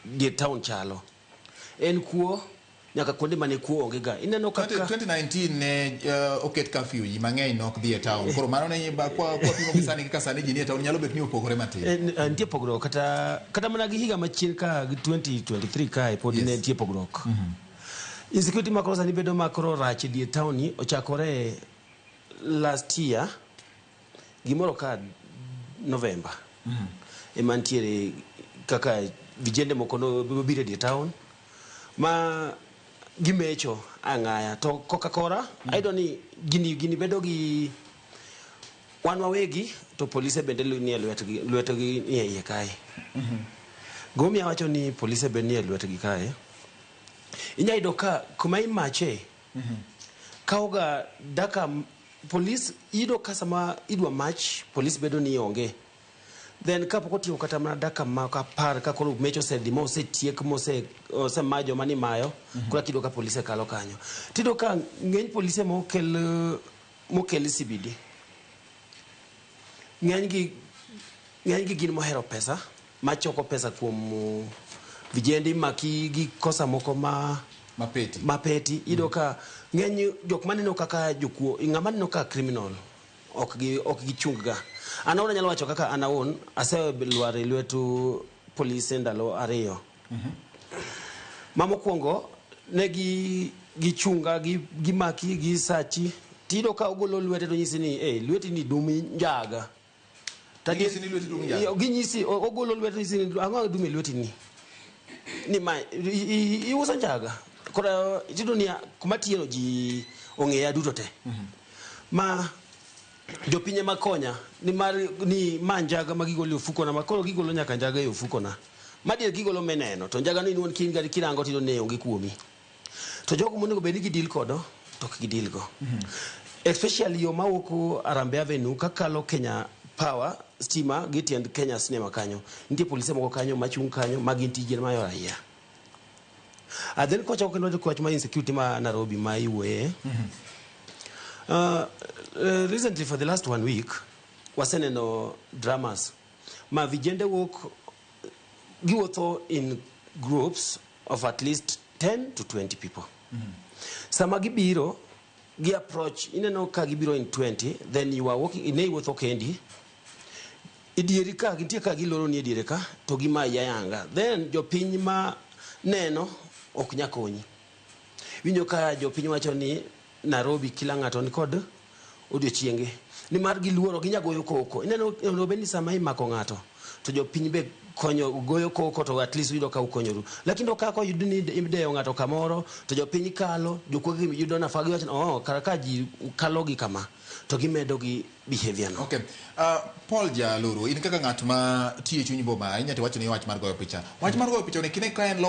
die town chalo en kuo nyaka kuonde mane kuo onge ga ineno kaka 2019 ne oket curfew yi mang'eny nok dhi e town koro mano ne ba kwa pimo kisani kaka sani ji ni e town nyalo bet ni opogore matin nitie pogruok kata mana gi higa machien ka 2023 ka pod ne nitie pogruok insecurity makoro sani bedo makoro rach die town ni ochakore last year gimoro ka November emantiere kaka vijende moko no biro die town ma gimecho ang'aya to Coca-Cola aido ni gini bedo gi wan wawegi to polise bende nie lwetgi nie iye kae gomi awacho ni polise bende nie lwetgi kae inyaido ka kuma imache kauga daka police ido kasama idwa match police bedo ni onge then kapoko tiyo kata mana daka maka par ka koro mecho sedi mo se tiek mo se majo mani mayo kula kido ka police kalo kanyo tido ka ngeny police mo kel CBD ngeny gi gin mo hero pesa machoko pesa kuom vijendi maki gi kosa moko mapeti ido ka ngeny jok maneno kaka jokuo ngama neno ka criminal ok gichungga anaona nyalo wacho kaka anaon aselware lwetu police ndalo ariyo mamo kuongo ne gichunga gimaki gisachi tido ka ogolo lwete to nyisi ni lweti ni dumi njaga tadi ni lweti dumi njaga ginyisi ogolo lwete nyisi ni ango dumi lweti ni ma iusa njaga kora tido ni kumatieno ji ongeya duto te ma jopinye makonya ni manjaga magigolo ofuko na makoro gigolo nyaka njaga e ofuko na madier gigolo meneno to njaga no inuon kin gari kirango tido ne onge kuomi to jogo monego bedi gi deal kodo to gi deal go especially yo mawuok Arambe Avenue kakalo Kenya Power stima gitiend Kenya Cinema kanyo nitie polise moko kanyo machung kanyo magin tije mayo raia then kocha okelo koch ma insecurity ma Nairobi ma iwe recently for the last 1 week waseneno dramas ma vijende wok giwotho in groups of at least 10 to 20 people sama gibiro gi approach ineno ka gibiro in 20 then you are walking in iwotho kendi idieri ka gintie ka giloro ni idieri ka to gima yanga then jopiny ma neno ok nyakonyi winjo ka jopiny wacho ni Nairobi kila ng'ato ni kod odiochienge ni mar giluoro ginyagoyo koko ineno beni sama imako ng'ato to jopiny be konyo goyo koko to at least yudo ka ukonyoru lakini to kako yudni imdeyo ng'ato kamoro to jopiny kalo jokuogi yudo nafagi wacho karaka ji kalo gi kama to gimedo gi behavior no. Okay. Paul Jaluru in kaka ng'at ma tiyo chunyi boma inyate wacho ni wach mar goyo picha. Wach mar goyo picha ne kine ka en